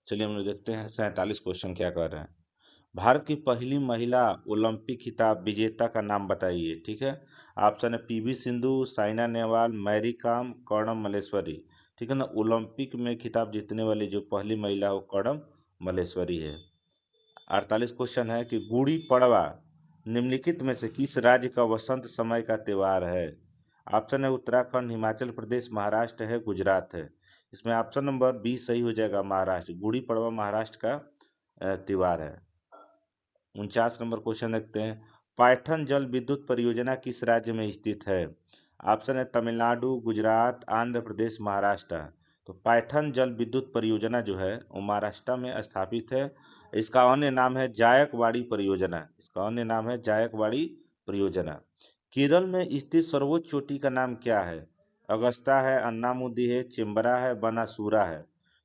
चलिए हम लोग देखते हैं 47 क्वेश्चन क्या कर रहे हैं। भारत की पहली महिला ओलंपिक खिताब विजेता का नाम बताइए। ठीक है, ऑप्शन है पीवी सिंधु, साइना नेहवाल, मैरी कॉम, कर्णम मल्लेश्वरी। ठीक है ना, ओलंपिक में खिताब जीतने वाली जो पहली महिला है वो कर्णम मल्लेश्वरी है। 48 क्वेश्चन है कि गुड़ी पड़वा निम्नलिखित में से किस राज्य का वसंत समय का त्योहार है। ऑप्शन है उत्तराखंड, हिमाचल प्रदेश, महाराष्ट्र है, गुजरात है। इसमें ऑप्शन नंबर बी सही हो जाएगा, महाराष्ट्र। गुड़ी पड़वा महाराष्ट्र का त्योहार है। 49 नंबर क्वेश्चन देखते हैं, पायथन जल विद्युत परियोजना किस राज्य में स्थित है। ऑप्शन है तमिलनाडु, गुजरात, आंध्र प्रदेश, महाराष्ट्र। तो पायथन जल विद्युत परियोजना जो है वो महाराष्ट्र में स्थापित है। इसका अन्य नाम है जायकवाड़ी परियोजना। इसका अन्य नाम है जायकवाड़ी परियोजना। केरल में स्थित सर्वोच्च चोटी का नाम क्या है। अगस्ता है, अन्नामुदी है, चिंबरा है, बनासूरा है।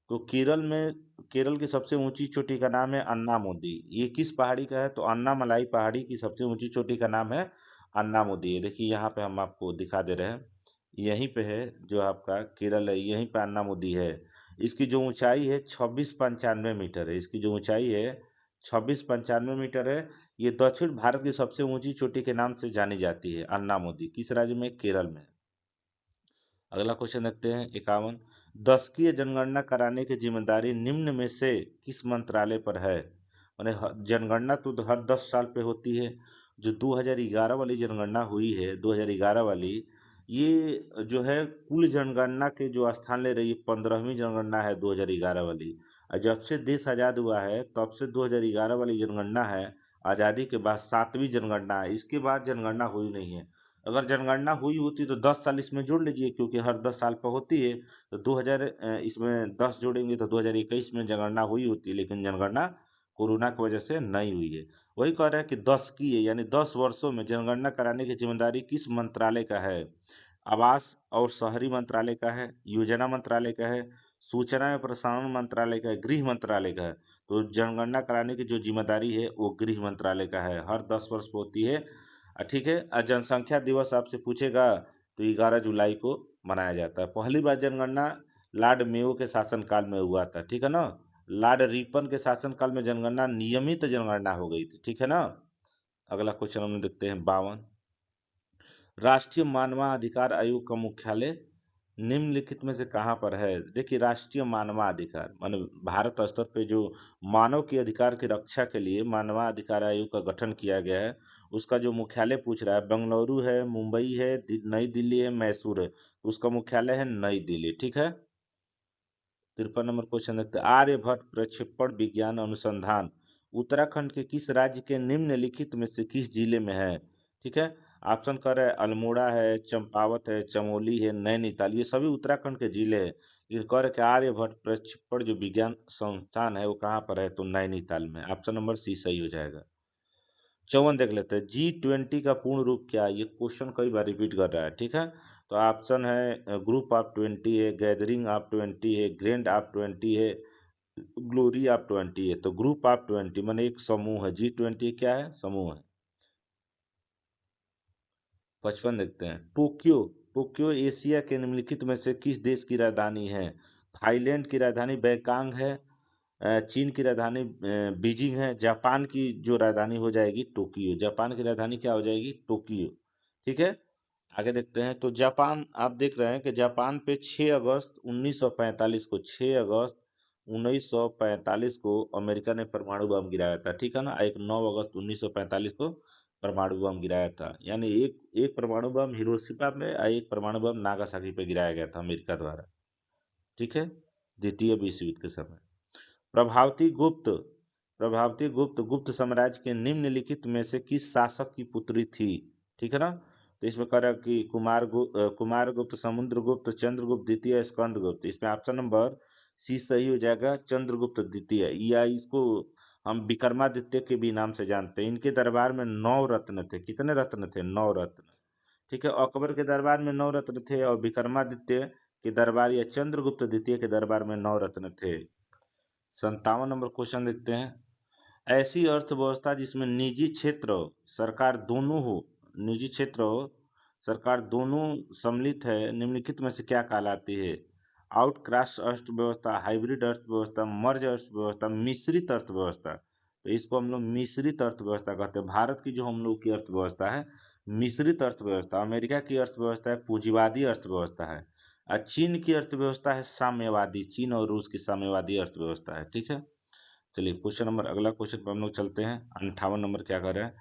तो केरल की सबसे ऊंची चोटी का नाम है अन्नामुदी। ये किस पहाड़ी का है, तो अन्नामलाई पहाड़ी की सबसे ऊंची चोटी का नाम है अन्नामुदी। ये देखिए यहाँ पे हम आपको दिखा दे रहे हैं, यहीं पे है जो आपका केरल है, यहीं पे अन्नामुदी है। इसकी जो ऊंचाई है 2695 मीटर है। इसकी जो ऊंचाई है 2695 मीटर है। ये दक्षिण भारत की सबसे ऊंची चोटी के नाम से जानी जाती है अन्नामुदी। किस राज्य में, केरल में। अगला क्वेश्चन देखते हैं 51, दशकीय जनगणना कराने की जिम्मेदारी निम्न में से किस मंत्रालय पर है। माने जनगणना तो हर 10 साल पे होती है। जो 2011 वाली जनगणना हुई है, 2011 वाली, ये जो है कुल जनगणना के जो स्थान ले रही है 15वीं जनगणना है 2011 वाली। और जब से देश आज़ाद हुआ है तब से 2011 वाली जनगणना है। आज़ादी के बाद 7वीं जनगणना है, इसके बाद जनगणना हुई नहीं है। अगर जनगणना हुई होती तो 10 साल इसमें जोड़ लीजिए, क्योंकि हर 10 साल पर होती है। तो 2000 इसमें 10 जोड़ेंगे तो 2021 में जनगणना हुई होती, लेकिन जनगणना कोरोना की वजह से नहीं हुई है। वही कह रहे हैं कि 10 की है, यानी 10 वर्षों में जनगणना कराने की जिम्मेदारी किस मंत्रालय का है। आवास और शहरी मंत्रालय का है, योजना मंत्रालय का है, सूचना एवं प्रसारण मंत्रालय का है, गृह मंत्रालय का है। तो जनगणना कराने की जो जिम्मेदारी है वो गृह मंत्रालय का है, हर 10 वर्ष पर होती है। ठीक है। जनसंख्या दिवस आपसे पूछेगा तो 11 जुलाई को मनाया जाता है। पहली बार जनगणना लॉर्ड मेयो के शासनकाल में हुआ था। ठीक है ना, लॉर्ड रिपन के शासनकाल में जनगणना नियमित जनगणना हो गई थी। ठीक है ना। अगला क्वेश्चन हम देखते हैं 52, राष्ट्रीय मानवाधिकार आयोग का मुख्यालय निम्नलिखित में से कहाँ पर है। देखिए राष्ट्रीय मानवाधिकार माने भारत स्तर पे जो मानव के अधिकार की रक्षा के लिए मानवाधिकार आयोग का गठन किया गया है, उसका जो मुख्यालय पूछ रहा है, बेंगलुरु है, मुंबई है, नई दिल्ली है, मैसूर है। तो उसका मुख्यालय है नई दिल्ली। ठीक है। 53 नंबर क्वेश्चन देखते हैं, आर्यभट्ट प्रक्षेपण विज्ञान अनुसंधान उत्तराखंड के किस राज्य के निम्नलिखित में से किस जिले में है। ठीक है। ऑप्शन कर रहे हैं अल्मोड़ा है, चंपावत है, चमोली है, नैनीताल। ये सभी उत्तराखंड के जिले हैं। ये कह रहे कि आर्यभट्ट प्रक्षेपण जो विज्ञान संस्थान है वो कहाँ पर है, तो नैनीताल में। ऑप्शन नंबर सी सही हो जाएगा। 54 देख लेते हैं, G20 का पूर्ण रूप क्या है। ये क्वेश्चन कई बार रिपीट कर रहा है। ठीक है। तो ऑप्शन है ग्रुप ऑफ 20 है, गैदरिंग ऑफ 20 है, ग्रैंड ऑफ 20 है, ग्लोरी ऑफ 20 है। तो ग्रुप ऑफ 20 माने एक समूह है। G20 क्या है, समूह है। 55 देखते हैं, टोक्यो टोक्यो एशिया के निम्नलिखित में से किस देश की राजधानी है। थाईलैंड की राजधानी बैंकॉक है, चीन की राजधानी बीजिंग है, जापान की जो राजधानी हो जाएगी टोक्यो। जापान की राजधानी क्या हो जाएगी, टोक्यो। ठीक है। आगे देखते हैं, तो जापान आप देख रहे हैं कि जापान पे 6 अगस्त 1945 को 6 अगस्त 1945 को अमेरिका ने परमाणु बम गिराया था। ठीक है ना। एक 9 अगस्त 1945 को परमाणु बम गिराया था, यानी एक एक परमाणु बम हिरोशिमा में और एक परमाणु बम नागासाकी पे गिराया गया था अमेरिका द्वारा। ठीक है। द्वितीय विश्व युद्ध के समय प्रभावती गुप्त प्रभावती गुप्त गुप्त साम्राज्य के निम्नलिखित में से किस शासक की पुत्री थी। ठीक है ना। तो इसमें कह रहा है कि कुमारगुप्त, समुद्रगुप्त, चंद्रगुप्त द्वितीय, स्कंदगुप्त। इसमें ऑप्शन नंबर सी सही हो जाएगा, चंद्रगुप्त द्वितीय। या इसको हम विक्रमादित्य के भी नाम से जानते हैं। इनके दरबार में 9 रत्न थे। कितने रत्न थे, 9 रत्न। ठीक है। अकबर के दरबार में 9 रत्न थे और विक्रमादित्य के दरबार या चंद्रगुप्त द्वितीय के दरबार में 9 रत्न थे। 57 नंबर क्वेश्चन देखते हैं, ऐसी अर्थव्यवस्था जिसमें निजी क्षेत्र हो, सरकार दोनों हो, निजी क्षेत्र हो, सरकार दोनों सम्मिलित है, निम्नलिखित में से क्या कहलाती है। आउटक्रॉस अर्थव्यवस्था, हाइब्रिड अर्थव्यवस्था, मर्ज अर्थव्यवस्था, मिश्रित अर्थव्यवस्था। तो इसको हम लोग मिश्रित अर्थव्यवस्था कहते हैं। भारत की जो हम लोग की अर्थव्यवस्था है मिश्रित अर्थव्यवस्था, अमेरिका की अर्थव्यवस्था है पूंजीवादी अर्थव्यवस्था है, और चीन की अर्थव्यवस्था है साम्यवादी, चीन और रूस की साम्यवादी अर्थव्यवस्था है। ठीक है, चलिए क्वेश्चन नंबर, अगला क्वेश्चन पर हम लोग चलते हैं। 58 नंबर क्या कर रहे हैं,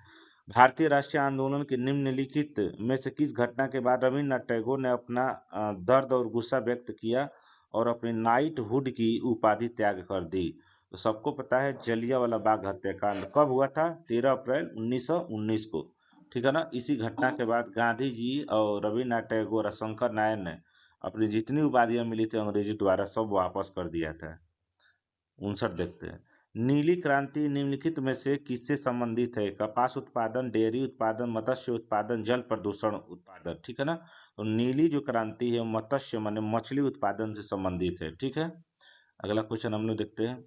भारतीय राष्ट्रीय आंदोलन के निम्नलिखित में से किस घटना के बाद रविन्द्रनाथ टैगोर ने अपना दर्द और गुस्सा व्यक्त किया और अपनी नाइटहुड की उपाधि त्याग कर दी। तो सबको पता है जलियांवाला बाग हत्याकांड कब हुआ था, 13 अप्रैल 1919 को। ठीक है ना, इसी घटना के बाद गांधी जी और रविन्द्रनाथ टैगोर और शंकर नारायण ने अपनी जितनी उपाधियां मिली थी अंग्रेजी द्वारा सब वापस कर दिया था। 59 देखते हैं, नीली क्रांति निम्नलिखित में से किससे संबंधित है, कपास उत्पादन, डेयरी उत्पादन, मत्स्य उत्पादन, जल प्रदूषण उत्पादन। ठीक है ना, तो नीली जो क्रांति है मत्स्य माने मछली उत्पादन से संबंधित है। ठीक है, अगला क्वेश्चन हम लोग देखते हैं।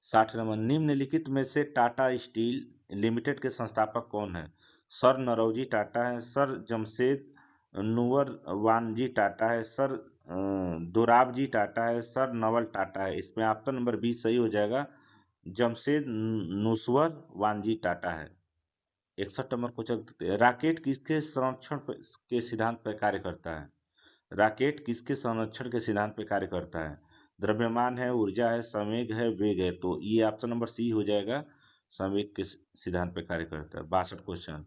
60 नंबर, निम्नलिखित में से टाटा स्टील लिमिटेड के संस्थापक कौन है, सर नरौजी टाटा है, सर जमशेद नुअरवानजी टाटा है, सर दोराबजी टाटा है, सर नवल टाटा है। इसमें ऑप्शन नंबर बी सही हो जाएगा, जमशेद नुस्वर वानजी टाटा है। 61 नंबर क्वेश्चन, राकेट किसके संरक्षण के सिद्धांत पर कार्य करता है, राकेट किसके संरक्षण के सिद्धांत पर कार्य करता है, द्रव्यमान है, ऊर्जा है, संवेग है, वेग है। तो ये ऑप्शन नंबर सी हो जाएगा, संवेग के सिद्धांत पर कार्य करता है। 62 क्वेश्चन,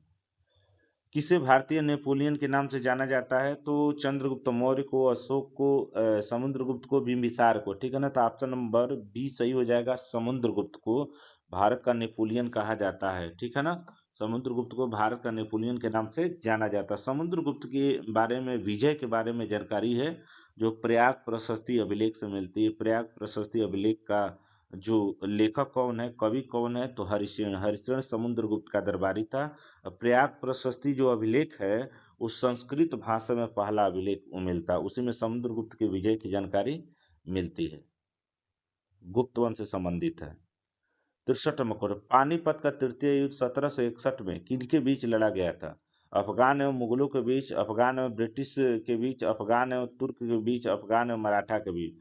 किसे भारतीय नेपोलियन के नाम से जाना जाता है, तो चंद्रगुप्त मौर्य को, अशोक को, समुद्रगुप्त को, बिंबिसार को। ठीक है ना, तो ऑप्शन नंबर बी सही हो जाएगा, समुद्रगुप्त को भारत का नेपोलियन कहा जाता है। ठीक है ना, समुद्रगुप्त को भारत का नेपोलियन के नाम से जाना जाता है। समुद्रगुप्त के बारे में, विजय के बारे में जानकारी है जो प्रयाग प्रशस्ति अभिलेख से मिलती है। प्रयाग प्रशस्ति अभिलेख का जो लेखक कौन है, कवि कौन है, तो हरिशेन, हरिशेन समुद्रगुप्त का दरबारी था। प्रयाग प्रशस्ति जो अभिलेख है उस संस्कृत भाषा में पहला अभिलेख मिलता है, उसी में समुद्रगुप्त के विजय की जानकारी मिलती है, गुप्त वंश से संबंधित है। 63 नंबर, पानीपत का तृतीय युद्ध 1761 में किनके बीच लड़ा गया था, अफगान एवं मुगलों के बीच, अफगान एवं ब्रिटिश के बीच, अफगान एवं तुर्क के बीच, अफगान एवं मराठा के बीच।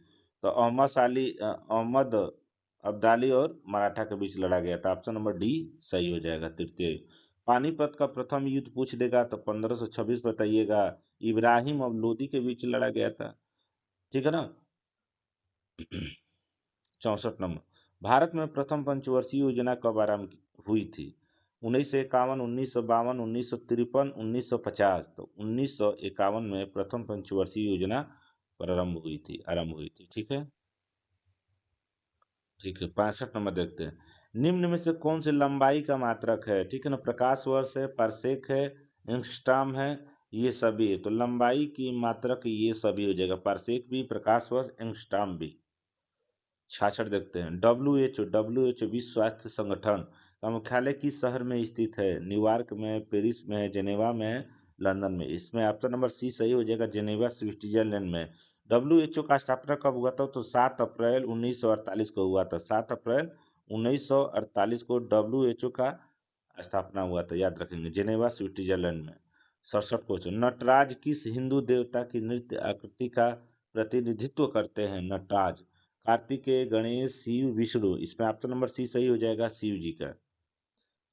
तो अहमद अब्दाली और मराठा के बीच लड़ा गया था। ऑप्शन नंबर डी सही हो जाएगा, तृतीय युद्ध। पानीपत का प्रथम युद्ध पूछ देगा तो 1526 बताइएगा, इब्राहिम और लोदी के बीच लड़ा गया था। ठीक है ना। 64 नंबर, भारत में प्रथम पंचवर्षीय योजना कब आरंभ हुई थी, 1951, 1952, 1953, 1950। तो 1951 में प्रथम पंचवर्षीय योजना आरंभ हुई थी। ठीक है, ठीक है। 65 नंबर देखते हैं, निम्न में से कौन सी लंबाई का मात्रक है। ठीक है ना, प्रकाश वर्ष है, पारसेक है, एंगस्ट्रॉम है, ये सभी है। तो लंबाई की मात्रक ये सभी हो जाएगा, पारसेक भी, प्रकाश वर्ष, एंगस्ट्रॉम भी। 66 देखते हैं, डब्ल्यू एच ओ विश्व स्वास्थ्य संगठन का मुख्यालय किस शहर में स्थित है, न्यूयॉर्क में, पेरिस में है, जेनेवा में है, लंदन में। इसमें ऑप्शन नंबर सी सही हो जाएगा, जेनेवा स्विट्जरलैंड में। डब्ल्यूएचओ का स्थापना कब हुआ था, तो 7 अप्रैल 1948 को हुआ था। 7 अप्रैल 1948 को डब्ल्यूएचओ का स्थापना हुआ था, याद रखेंगे, जेनेवा स्विट्जरलैंड में। 67 क्वेश्चन, नटराज किस हिंदू देवता की नृत्य आकृति का प्रतिनिधित्व करते हैं, नटराज, कार्तिकेय, गणेश, शिव, विष्णु। इसमें ऑप्शन नंबर सी सही हो जाएगा, शिव जी का।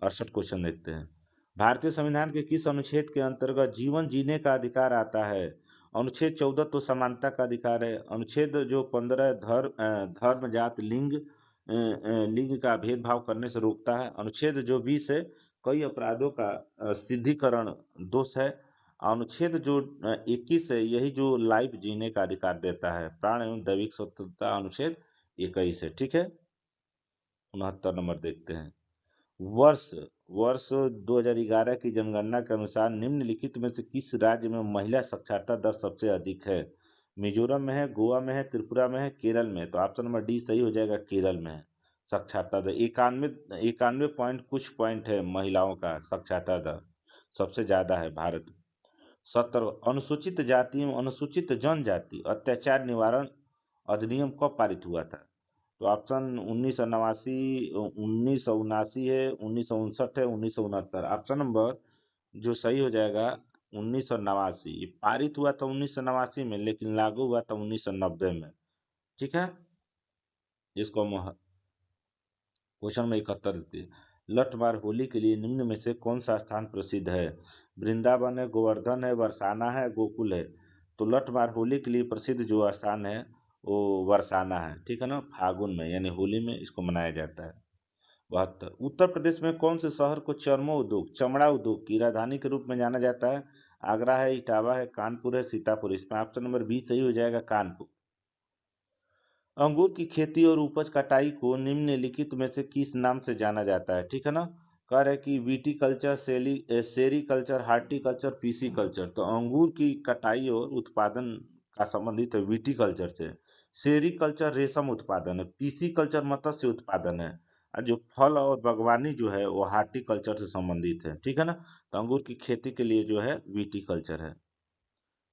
68 क्वेश्चन देखते हैं, भारतीय संविधान के किस अनुच्छेद के अंतर्गत जीवन जीने का अधिकार आता है। अनुच्छेद 14 तो समानता का अधिकार है। अनुच्छेद जो 15 धर्म, जात, लिंग का भेदभाव करने से रोकता है। अनुच्छेद जो 20 है कई अपराधों का सिद्धिकरण दोष है। अनुच्छेद जो 21 है यही जो लाइफ जीने का अधिकार देता है, प्राण एवं दैविक स्वतंत्रता अनुच्छेद 21 है। ठीक है, 69 नंबर देखते हैं, वर्ष वर्ष 2011 की जनगणना के अनुसार निम्नलिखित में से किस राज्य में महिला साक्षरता दर सबसे अधिक है, मिजोरम में है, गोवा में है, त्रिपुरा में है, केरल में। तो ऑप्शन नंबर डी सही हो जाएगा, केरल में है साक्षरता दर 91 पॉइंट कुछ पॉइंट है, महिलाओं का साक्षरता दर सबसे ज्यादा है भारत में। 70, अनुसूचित जाति एवं अनुसूचित जनजाति अत्याचार निवारण अधिनियम कब पारित हुआ था। तो ऑप्शन 1979 है, 1959 है, 1969। ऑप्शन नंबर जो सही हो जाएगा 1989। ये पारित हुआ था 1989 में, लेकिन लागू हुआ था 1990 में। ठीक है, इसको हम क्वेश्चन नंबर 71 देखते हैं। लठमार होली के लिए निम्न में से कौन सा स्थान प्रसिद्ध है? वृंदावन है, गोवर्धन है, बरसाना है, गोकुल है। तो लठमार होली के लिए प्रसिद्ध जो स्थान है वो बरसाना है। ठीक है ना, फागुन में यानी होली में इसको मनाया जाता है। 72, उत्तर प्रदेश में कौन से शहर को चर्मो उद्योग, चमड़ा उद्योग की राजधानी के रूप में जाना जाता है? आगरा है, इटावा है, कानपुर है, सीतापुर। इसमें ऑप्शन नंबर बी सही हो जाएगा, कानपुर। अंगूर की खेती और उपज कटाई को निम्नलिखित में से किस नाम से जाना जाता है? ठीक है ना, कह रहे कि विटीकल्चर, सेरीकल्चर, हार्टिकल्चर, पीसीकल्चर। तो अंगूर की कटाई और उत्पादन का संबंधित है विटीकल्चर से। सेरीकल्चर रेशम उत्पादन है, पीसीकल्चर मत्स्य उत्पादन है, और जो फल और बागवानी जो है वो हार्टिकल्चर से संबंधित है। ठीक है ना, तो अंगूर की खेती के लिए जो है विटीकल्चर है।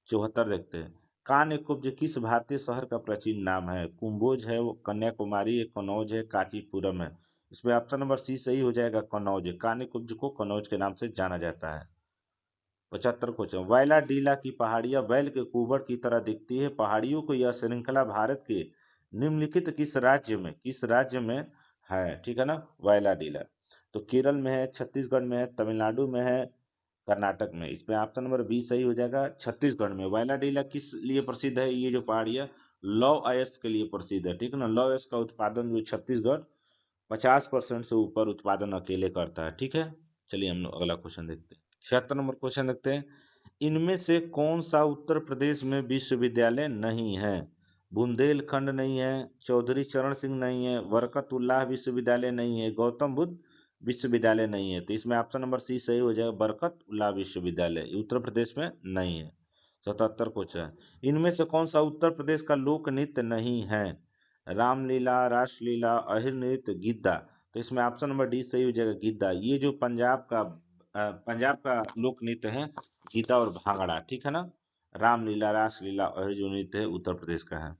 74 देखते हैं। कान्यकुब्ज किस भारतीय शहर का प्राचीन नाम है? कुंभोज है, वो कन्याकुमारी है, कनौज है, कांचीपुरम है। इसमें ऑप्शन नंबर सी सही हो जाएगा, कनौज। कान्यकुब्ज को कनौज के नाम से जाना जाता है। 75 क्वेश्चन। वायला डीला की पहाड़ियां बैल के कुबड़ की तरह दिखती है। पहाड़ियों को यह श्रृंखला भारत के निम्नलिखित किस राज्य में है? ठीक है ना, वायला डीला। तो केरल में है, छत्तीसगढ़ में है, तमिलनाडु में है, कर्नाटक में। इसमें ऑप्शन नंबर बी सही हो जाएगा, छत्तीसगढ़ में। वायलाडीला किस लिए प्रसिद्ध है? ये जो पहाड़ी है लौह अयस्क के लिए प्रसिद्ध है। ठीक है ना, लौह अयस्क का उत्पादन जो छत्तीसगढ़ 50% से ऊपर उत्पादन अकेले करता है। ठीक है, चलिए हम लोग अगला क्वेश्चन देखते हैं। 76 नंबर क्वेश्चन देखते हैं। इनमें से कौन सा उत्तर प्रदेश में विश्वविद्यालय नहीं है? बुंदेलखंड नहीं है, चौधरी चरण सिंह नहीं है, बरकतुल्लाह विश्वविद्यालय नहीं है, गौतम बुद्ध विश्वविद्यालय नहीं है। तो इसमें ऑप्शन नंबर सी सही हो जाएगा, बरकतुल्लाह विश्वविद्यालय। ये उत्तर प्रदेश में नहीं है। 77 क्वेश्चन। इनमें से कौन सा उत्तर प्रदेश का लोक नृत्य नहीं है? रामलीला, रासलीला, अहिर नृत्य, गिद्दा। तो इसमें ऑप्शन नंबर डी सही हो जाएगा, गिद्दा। ये जो पंजाब का लोक नृत्य है गीता और भांगड़ा। ठीक है ना, रामलीला, रासलीला और जो नृत्य है उत्तर प्रदेश का है।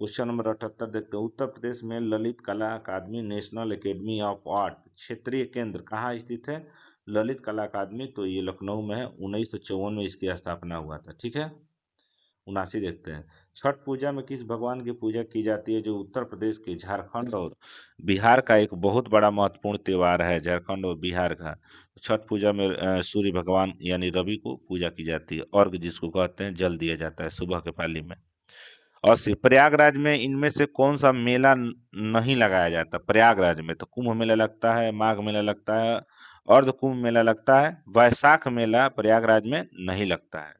क्वेश्चन नंबर 78 देखते हैं। उत्तर प्रदेश में ललित कला अकादमी, नेशनल एकेडमी ऑफ आर्ट क्षेत्रीय केंद्र कहाँ स्थित है? ललित कला अकादमी तो ये लखनऊ में है। 1954 में इसकी स्थापना हुआ था। ठीक है, 79 देखते हैं। छठ पूजा में किस भगवान की पूजा की जाती है? जो उत्तर प्रदेश के, झारखंड और बिहार का एक बहुत बड़ा महत्वपूर्ण त्यौहार है, झारखंड और बिहार का। तो छठ पूजा में सूर्य भगवान यानी रवि को पूजा की जाती है, अर्घ जिसको कहते हैं जल दिया जाता है सुबह के पाली में। और प्रयागराज में इनमें से कौन सा मेला नहीं लगाया जाता? प्रयागराज में तो कुंभ मेला लगता है, माघ मेला लगता है, अर्ध कुंभ मेला लगता है, वैशाख मेला प्रयागराज में नहीं लगता है।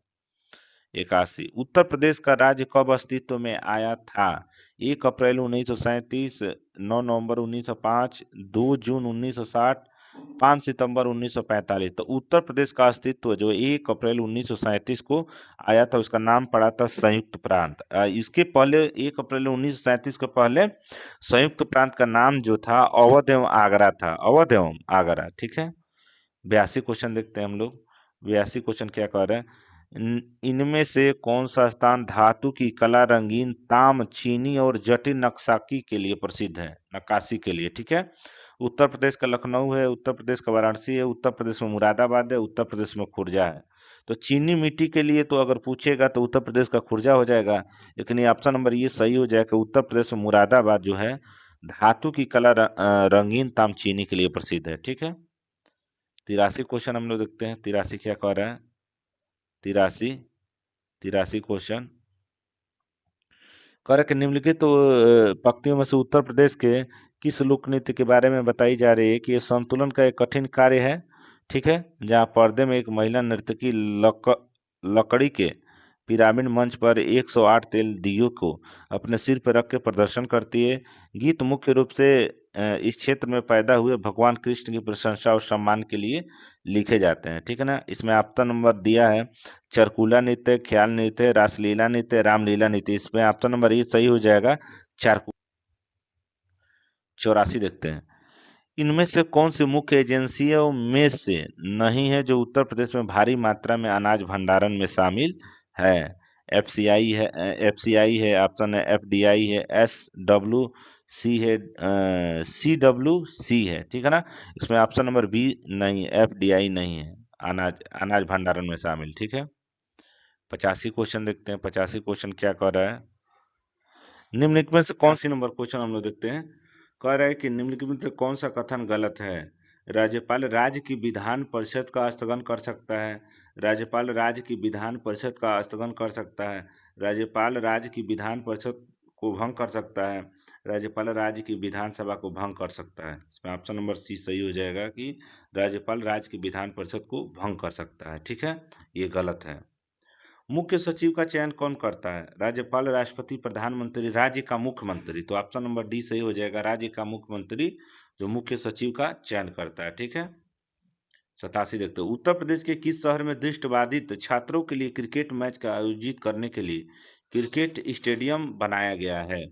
81, उत्तर प्रदेश का राज्य कब अस्तित्व में आया था? 1 अप्रैल 1937, 9 नवंबर 1905, 2 जून 1960, 5 सितंबर 1945। तो उत्तर प्रदेश का अस्तित्व जो 1 अप्रैल 1937 को आया था, उसका नाम पड़ा था संयुक्त प्रांत। इसके पहले 1 अप्रैल 1937 के पहले संयुक्त प्रांत का नाम जो था अवध एवं आगरा था, अवध एवं आगरा। ठीक है, 82 क्वेश्चन देखते हैं हम लोग। 82 क्वेश्चन क्या कह रहे हैं? इनमें से कौन सा स्थान धातु की कला, रंगीन ताम, चीनी और जटिल नक्काशी के लिए प्रसिद्ध है? नक्काशी के लिए। ठीक है, उत्तर प्रदेश का लखनऊ है, उत्तर प्रदेश का वाराणसी है, उत्तर प्रदेश में मुरादाबाद है, उत्तर प्रदेश में खुर्जा है। तो चीनी मिट्टी के लिए तो अगर पूछेगा तो उत्तर प्रदेश का खुर्जा हो जाएगा, लेकिन ये ऑप्शन नंबर ये सही हो जाएगा, उत्तर प्रदेश में मुरादाबाद जो है धातु की कला, रंगीन ताम चीनी के लिए प्रसिद्ध है। ठीक है, 83 क्वेश्चन हम लोग देखते हैं। 83 क्या कह रहा है? 83 83 क्वेश्चन कर निम्नलिखित पंक्तियों में से उत्तर प्रदेश के किस लोक नृत्य के बारे में बताई जा रही है कि ये संतुलन का एक कठिन कार्य है? ठीक है, जहाँ पर्दे में एक महिला नर्तकी लकड़ी के पिरामिड मंच पर 108 तेल दियों को अपने सिर पर रख के प्रदर्शन करती है। गीत मुख्य रूप से इस क्षेत्र में पैदा हुए भगवान कृष्ण की प्रशंसा और सम्मान के लिए लिखे जाते हैं। ठीक है ना, इसमें ऑप्शन नंबर दिया है चरकुला नृत्य, ख्याल नृत्य, रासलीला नृत्य, रामलीला नृत्य। इसमें ऑप्शन नंबर ये सही हो जाएगा, चारकू। 84 देखते हैं। इनमें से कौन सी मुख्य एजेंसियों में से नहीं है जो उत्तर प्रदेश में भारी मात्रा में अनाज भंडारण में शामिल है? एफसीआई है, एफसीआई है, ऑप्शन है एफडीआई है, एसडब्ल्यूसी है, सीडब्ल्यूसी है। ठीक है ना, इसमें ऑप्शन नंबर बी नहीं, एफडीआई नहीं है। अनाज अनाज भंडारण में शामिल, ठीक है। 85 क्वेश्चन देखते हैं, 85 क्वेश्चन क्या कह रहा है। निम्नलिखित में से कौन सी नंबर क्वेश्चन हम लोग देखते हैं। कह रहा है कि निम्नलिखित में से कौन सा कथन गलत है। राज्यपाल राज्य की विधान परिषद का स्थगन कर सकता है। राज्यपाल राज्य की विधान परिषद का स्थगन कर सकता है। राज्यपाल राज्य की विधान परिषद को भंग कर सकता है। राज्यपाल राज्य की विधानसभा को भंग कर सकता है। इसमें ऑप्शन नंबर सी सही हो जाएगा कि राज्यपाल राज्य की विधान परिषद को भंग कर सकता है, ठीक है। ये गलत है। मुख्य सचिव का चयन कौन करता है। राज्यपाल, राष्ट्रपति, प्रधानमंत्री, राज्य का मुख्यमंत्री। तो ऑप्शन नंबर डी सही हो जाएगा, राज्य का मुख्यमंत्री जो मुख्य सचिव का चयन करता है, ठीक है। 87 देखते हैं, उत्तर प्रदेश के किस शहर में दृष्टिबाधित छात्रों के लिए क्रिकेट मैच का आयोजित करने के लिए क्रिकेट स्टेडियम बनाया गया है।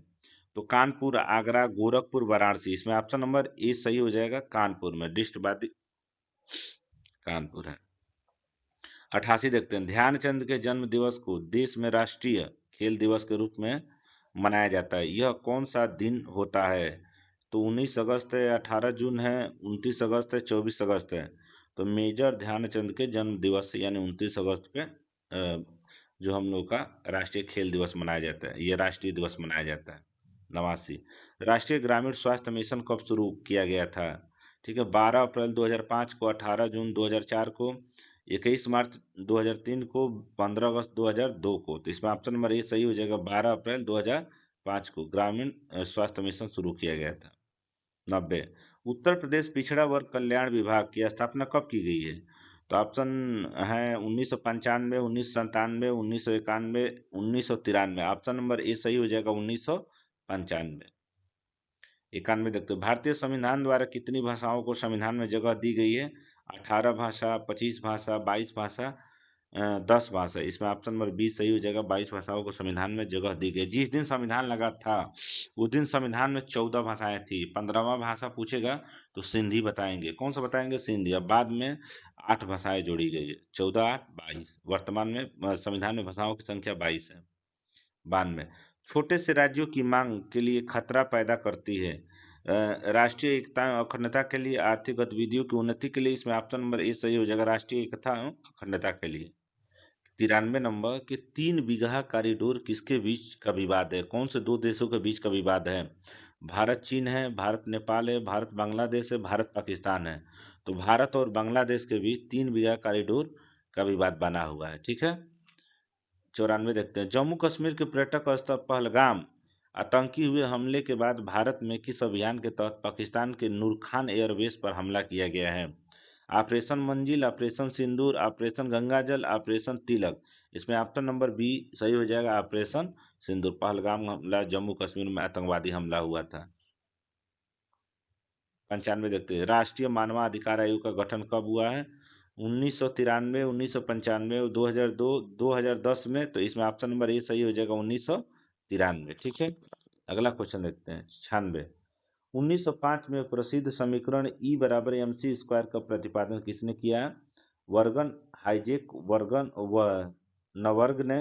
तो कानपुर, आगरा, गोरखपुर, वाराणसी। इसमें ऑप्शन नंबर ए सही हो जाएगा, कानपुर में दृष्टिबाधित कानपुर है। 88 देखते हैं, ध्यानचंद के जन्म दिवस को देश में राष्ट्रीय खेल दिवस के रूप में मनाया जाता है। यह कौन सा दिन होता है। तो 19 अगस्त है, 18 जून है, 29 अगस्त है, 24 अगस्त है। तो मेजर ध्यानचंद के जन्म दिवस यानी 29 अगस्त पे जो हम लोग का राष्ट्रीय खेल दिवस मनाया जाता है, ये राष्ट्रीय दिवस मनाया जाता है। 89 राष्ट्रीय ग्रामीण स्वास्थ्य मिशन कब शुरू किया गया था। ठीक है, 12 अप्रैल 2005 को, 18 जून 2004 को, 21 मार्च 2003 को, 15 अगस्त 2002 को। तो इसमें ऑप्शन नंबर ए सही हो जाएगा, 12 अप्रैल 2005 को ग्रामीण स्वास्थ्य मिशन शुरू किया गया था। 90 उत्तर प्रदेश पिछड़ा वर्ग कल्याण विभाग की स्थापना कब की गई है। तो ऑप्शन है 1995, 1997, 1991, 1993। ऑप्शन नंबर ए सही हो जाएगा, 1995। 91 देखते हो, भारतीय संविधान द्वारा कितनी भाषाओं को संविधान में जगह दी गई है। 18 भाषा, 25 भाषा, 22 भाषा, 10 भाषा। इसमें ऑप्शन नंबर बी सही हो जाएगा, 22 भाषाओं को संविधान में जगह दी गई। जिस दिन संविधान लगा था उस दिन संविधान में 14 भाषाएं थी। 15वां भाषा पूछेगा तो सिंधी बताएंगे। कौन सा बताएंगे, सिंधी। अब बाद में 8 भाषाएं जोड़ी गई है, 14 8 22। वर्तमान में संविधान में भाषाओं की संख्या 22 है। 92 छोटे से राज्यों की मांग के लिए खतरा पैदा करती है। राष्ट्रीय एकता और अखंडता के लिए, आर्थिक गतिविधियों की उन्नति के लिए। इसमें ऑप्शन नंबर ए सही हो जाएगा, राष्ट्रीय एकता एवं अखंडता के लिए। 93 नंबर के 3 बीघा कॉरिडोर किसके बीच का विवाद है। कौन से दो देशों के बीच का विवाद है। भारत चीन है, भारत नेपाल है, भारत बांग्लादेश है, भारत पाकिस्तान है। तो भारत और बांग्लादेश के बीच 3 बीघा कॉरिडोर का विवाद बना हुआ है, ठीक है। 94 देखते हैं, जम्मू कश्मीर के पर्यटक स्थल पहलगाम आतंकी हुए हमले के बाद भारत में किस अभियान के तहत पाकिस्तान के नूर खान एयरबेस पर हमला किया गया है। ऑपरेशन मंजिल, ऑपरेशन सिंदूर, ऑपरेशन गंगाजल, ऑपरेशन तिलक। इसमें ऑप्शन नंबर बी सही हो जाएगा, ऑपरेशन सिंदूर। पहलगाम हमला जम्मू कश्मीर में आतंकवादी हमला हुआ था। 95 देखते हैं, राष्ट्रीय मानवाधिकार आयोग का गठन कब हुआ है। 1993, 1995, 2002, 2010 में। तो इसमें ऑप्शन नंबर ए सही हो जाएगा, 1993, ठीक है। अगला क्वेश्चन देखते हैं, 96 1905 में प्रसिद्ध समीकरण ई बराबर एम सी स्क्वायर का प्रतिपादन किसने किया। वर्गन हाइजेक वर्गन व नवर्ग ने,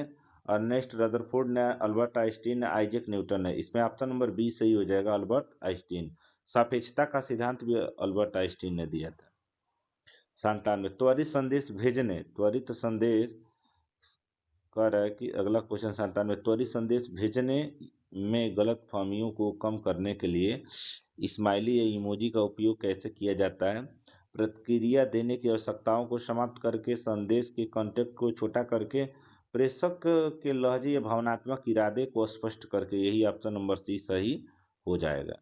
अर्नेस्ट रदरफोर्ड ने, अल्बर्ट आइंस्टीन ने, आइजैक न्यूटन ने। इसमें ऑप्शन नंबर बी सही हो जाएगा, अल्बर्ट आइंस्टीन। सापेक्षता का सिद्धांत भी अल्बर्ट आइंस्टीन ने दिया था। 97 त्वरित संदेश कह रहा है कि अगला क्वेश्चन 97 त्वरित संदेश भेजने में गलत फहमियों को कम करने के लिए इस्माइली या इमोजी का उपयोग कैसे किया जाता है। प्रतिक्रिया देने की आवश्यकताओं को समाप्त करके, संदेश के कंटेंट को छोटा करके, प्रेषक के लहजे या भावनात्मक इरादे को स्पष्ट करके। यही ऑप्शन नंबर सी सही हो जाएगा।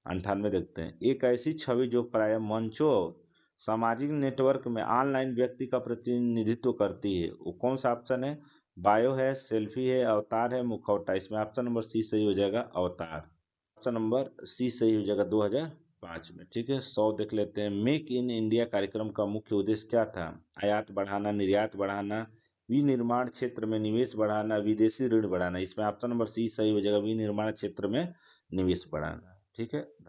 98 देखते हैं, एक ऐसी छवि जो प्राय मंचों और सामाजिक नेटवर्क में ऑनलाइन व्यक्ति का प्रतिनिधित्व करती है, वो कौन सा ऑप्शन है। बायो है, सेल्फी है, अवतार है, मुखौटा। इसमें ऑप्शन नंबर सी सही हो जाएगा, अवतार। ऑप्शन नंबर सी सही हो जाएगा, 2005 में, ठीक है। 100 देख लेते हैं, मेक इन इंडिया कार्यक्रम का मुख्य उद्देश्य क्या था। आयात बढ़ाना, निर्यात बढ़ाना, विनिर्माण क्षेत्र में निवेश बढ़ाना, विदेशी ऋण बढ़ाना। इसमें ऑप्शन नंबर सी सही हो जाएगा, विनिर्माण क्षेत्र में निवेश बढ़ाना, ठीक है।